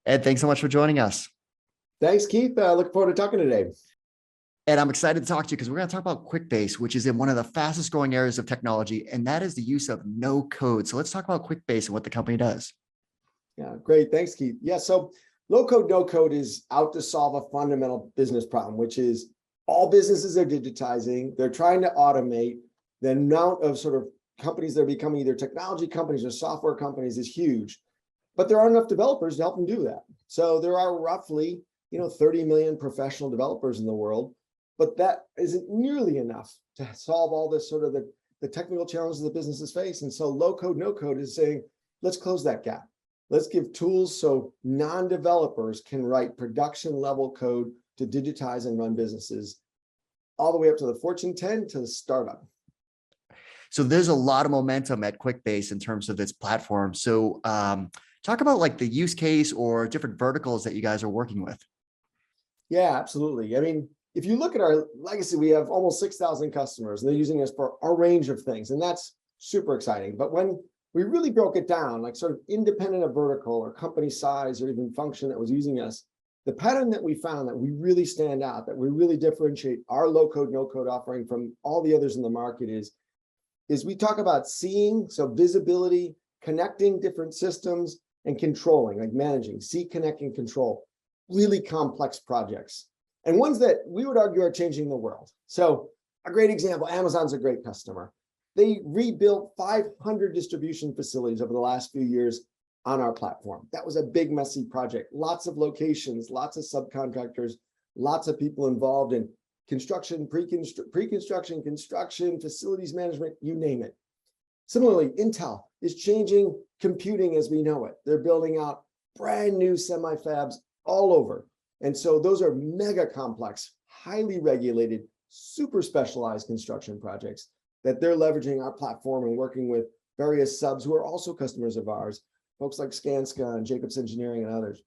Ed, thanks so much for joining us. Thanks, Keith. Looking forward to talking today. And I'm excited to talk to you because we're going to talk about Quickbase, which is in one of the fastest growing areas of technology, and that is the use of no code. So let's talk about Quickbase and what the company does. Yeah, great. Thanks, Keith. Yeah, so low code, no code is out to solve a fundamental business problem, which is all businesses are digitizing. They're trying to automate. The amount of sort of companies that are becoming either technology companies or software companies is huge, but there aren't enough developers to help them do that. So there are roughly, 30 million professional developers in the world, but that isn't nearly enough to solve all this sort of the technical challenges that businesses face. And so low code, no code is saying, let's close that gap. Let's give tools so non-developers can write production level code to digitize and run businesses all the way up to the Fortune 10 to the startup. So there's a lot of momentum at Quickbase in terms of its platform. So talk about like the use case or different verticals that you guys are working with. Yeah, absolutely. I mean, if you look at our legacy, we have almost 6,000 customers and they're using us for a range of things. And that's super exciting. But when we really broke it down, like sort of independent of vertical or company size or even function that was using us, the pattern that we found that we really stand out, that we really differentiate our low code, no code offering from all the others in the market is we talk about seeing, so visibility, connecting different systems and controlling, like managing, see, connect, and control, really complex projects. And ones that we would argue are changing the world. So a great example, Amazon's a great customer. They rebuilt 500 distribution facilities over the last few years on our platform. That was a big, messy project. Lots of locations, lots of subcontractors, lots of people involved in construction, pre-construction, construction, facilities management, you name it. Similarly, Intel is changing computing as we know it. They're building out brand new semi-fabs all over. And so those are mega complex, highly regulated, super specialized construction projects that they're leveraging our platform and working with various subs who are also customers of ours, folks like Skanska and Jacobs Engineering and others.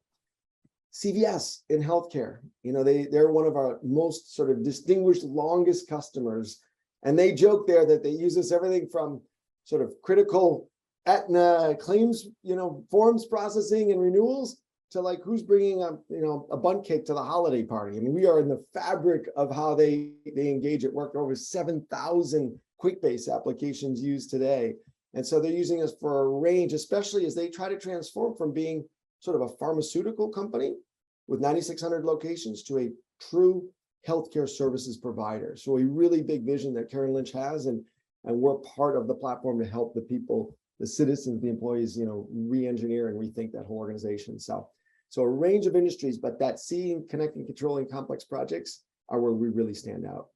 CVS in healthcare, they're one of our most sort of distinguished, longest customers. And they joke there that they use us everything from sort of critical Aetna claims, forms processing and renewals to like who's bringing a bundt cake to the holiday party. I mean, we are in the fabric of how they engage at work. Over 7,000 Quickbase applications used today. And so they're using us for a range, especially as they try to transform from being sort of a pharmaceutical company with 9,600 locations to a true healthcare services provider. So a really big vision that Karen Lynch has, and we're part of the platform to help the people, the citizens, the employees, re-engineer and rethink that whole organization. So a range of industries, but that seeing, connecting, controlling complex projects are where we really stand out.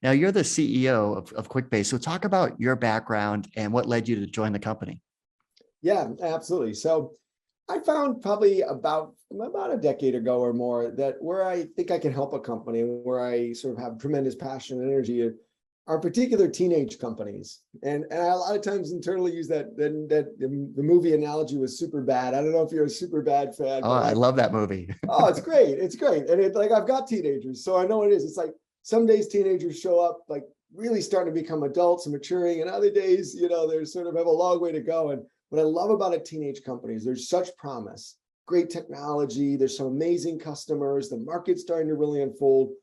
Now you're the CEO of Quickbase. So talk about your background and what led you to join the company. Yeah, absolutely. So I found probably about a decade ago or more that where I think I can help a company, where I sort of have tremendous passion and energy, are particular teenage companies. And I a lot of times internally use that the movie analogy was Superbad. I don't know if you're a Superbad fan. Oh, I love that movie. Oh, it's great. It's great. And I've got teenagers, so I know what it is. It's like some days teenagers show up like really starting to become adults and maturing, and other days, they sort of have a long way to go. And what I love about a teenage company is there's such promise, great technology, there's some amazing customers, the market's starting to really unfold,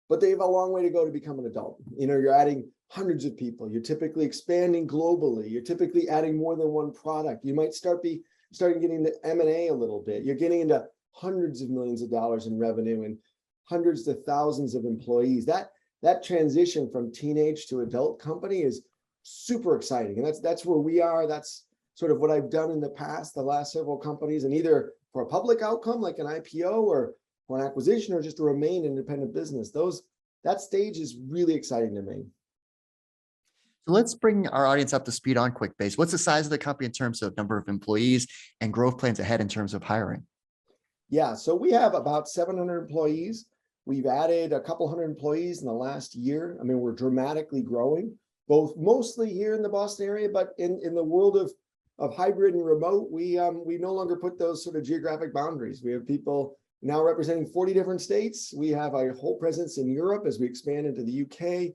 but they have a long way to go to become an adult. You're adding hundreds of people, you're typically expanding globally, you're typically adding more than one product. You might starting getting into M&A a little bit. You're getting into hundreds of millions of dollars in revenue and hundreds to thousands of employees. That transition from teenage to adult company is super exciting. And that's where we are. That's sort of what I've done in the past, the last several companies, and either for a public outcome like an IPO or for an acquisition or just to remain independent business. That stage is really exciting to me. So let's bring our audience up to speed on Quickbase. What's the size of the company in terms of number of employees and growth plans ahead in terms of hiring? Yeah, so we have about 700 employees. We've added a couple hundred employees in the last year. I mean, we're dramatically growing, both mostly here in the Boston area, but in the world of hybrid and remote, we no longer put those sort of geographic boundaries. We have people now representing 40 different states. We have a whole presence in Europe as we expand into the UK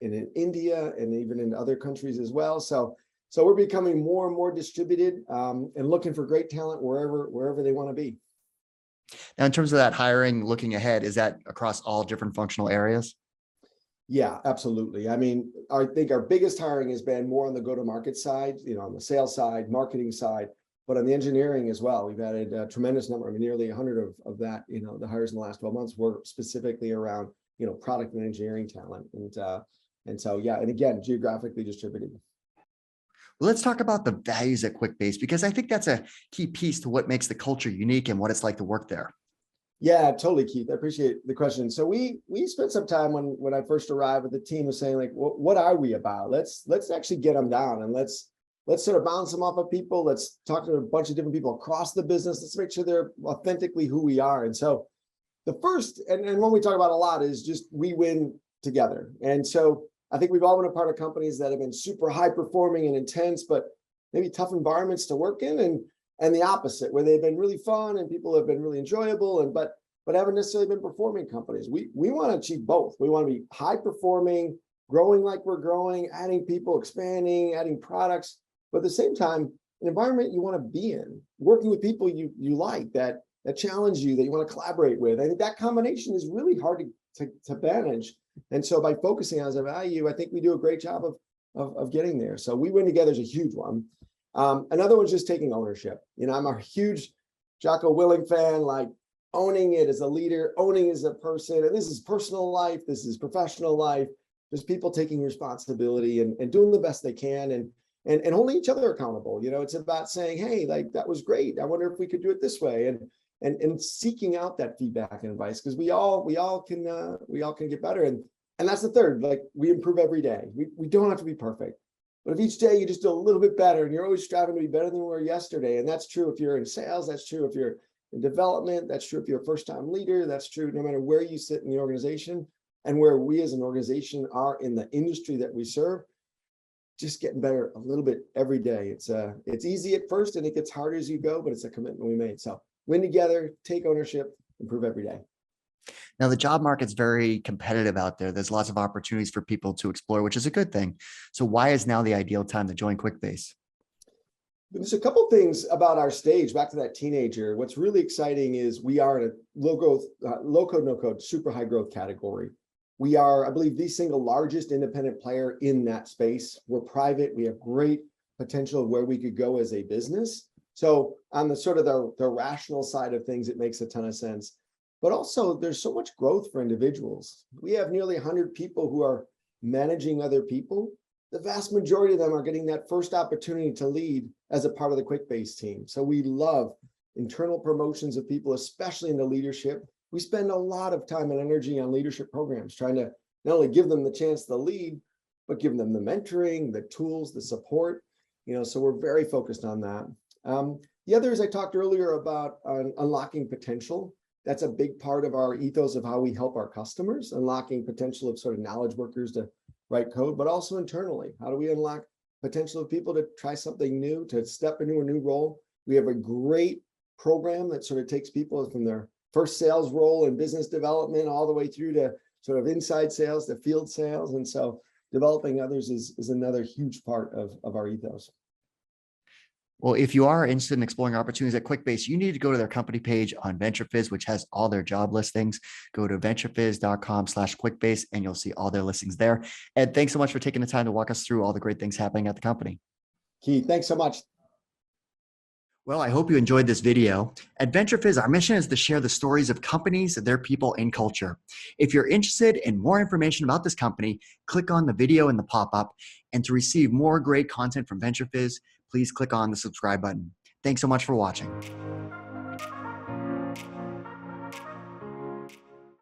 and in India and even in other countries as well. So So we're becoming more and more distributed and looking for great talent wherever they want to be. Now, in terms of that hiring, looking ahead, is that across all different functional areas? Yeah, absolutely. I mean, I think our biggest hiring has been more on the go-to-market side, on the sales side, marketing side, but on the engineering as well. We've added a tremendous number. I mean, nearly 100 of that, the hires in the last 12 months were specifically around, product and engineering talent. And so, yeah, and again, geographically distributed. Well, let's talk about the values at Quickbase, because I think that's a key piece to what makes the culture unique and what it's like to work there. Yeah, totally, Keith. I appreciate the question. So we spent some time when I first arrived with the team was saying like, what are we about? Let's actually get them down and let's sort of bounce them off of people. Let's talk to a bunch of different people across the business. Let's make sure they're authentically who we are. And so the first, and one we talk about a lot is just we win together. And so I think we've all been a part of companies that have been super high performing and intense, but maybe tough environments to work in, and the opposite, where they've been really fun and people have been really enjoyable, and but haven't necessarily been performing companies. We want to achieve both. We want to be high performing, growing like we're growing, adding people, expanding, adding products, but at the same time, an environment you want to be in, working with people you like, that challenge you, that you want to collaborate with. I think that combination is really hard to manage. And so by focusing on as a value, I think we do a great job of getting there. So we win together is a huge one. Another one's just taking ownership. I'm a huge Jocko Willink fan, like owning it as a leader, owning as a person. And this is personal life, this is professional life. There's people taking responsibility and doing the best they can and holding each other accountable. It's about saying, hey, like that was great. I wonder if we could do it this way. And seeking out that feedback and advice, because we all can get better. And that's the third, like we improve every day. We don't have to be perfect. But if each day you just do a little bit better and you're always striving to be better than you were yesterday, and that's true if you're in sales, that's true if you're in development, that's true if you're a first-time leader, that's true no matter where you sit in the organization and where we as an organization are in the industry that we serve, just getting better a little bit every day. It's easy at first and it gets harder as you go, but it's a commitment we made. So win together, take ownership, improve every day. Now, the job market's very competitive out there. There's lots of opportunities for people to explore, which is a good thing. So why is now the ideal time to join Quickbase? There's a couple things about our stage, back to that teenager. What's really exciting is we are in a low growth, low code, no code, super high growth category. We are, I believe, the single largest independent player in that space. We're private. We have great potential of where we could go as a business. So on the sort of the rational side of things, it makes a ton of sense. But also there's so much growth for individuals. We have nearly 100 people who are managing other people. The vast majority of them are getting that first opportunity to lead as a part of the Quickbase team. So we love internal promotions of people, especially into leadership. We spend a lot of time and energy on leadership programs, trying to not only give them the chance to lead, but give them the mentoring, the tools, the support. So we're very focused on that. The other is I talked earlier about unlocking potential. That's a big part of our ethos of how we help our customers, unlocking potential of sort of knowledge workers to write code, but also internally. How do we unlock potential of people to try something new, to step into a new role? We have a great program that sort of takes people from their first sales role in business development all the way through to sort of inside sales to field sales. And so developing others is another huge part of our ethos. Well, if you are interested in exploring opportunities at Quickbase, you need to go to their company page on VentureFizz, which has all their job listings. Go to venturefizz.com/Quickbase and you'll see all their listings there. Ed, thanks so much for taking the time to walk us through all the great things happening at the company. Keith, thanks so much. Well, I hope you enjoyed this video. At VentureFizz, our mission is to share the stories of companies, their people, and culture. If you're interested in more information about this company, click on the video in the pop-up. And to receive more great content from VentureFizz, please click on the subscribe button. Thanks so much for watching.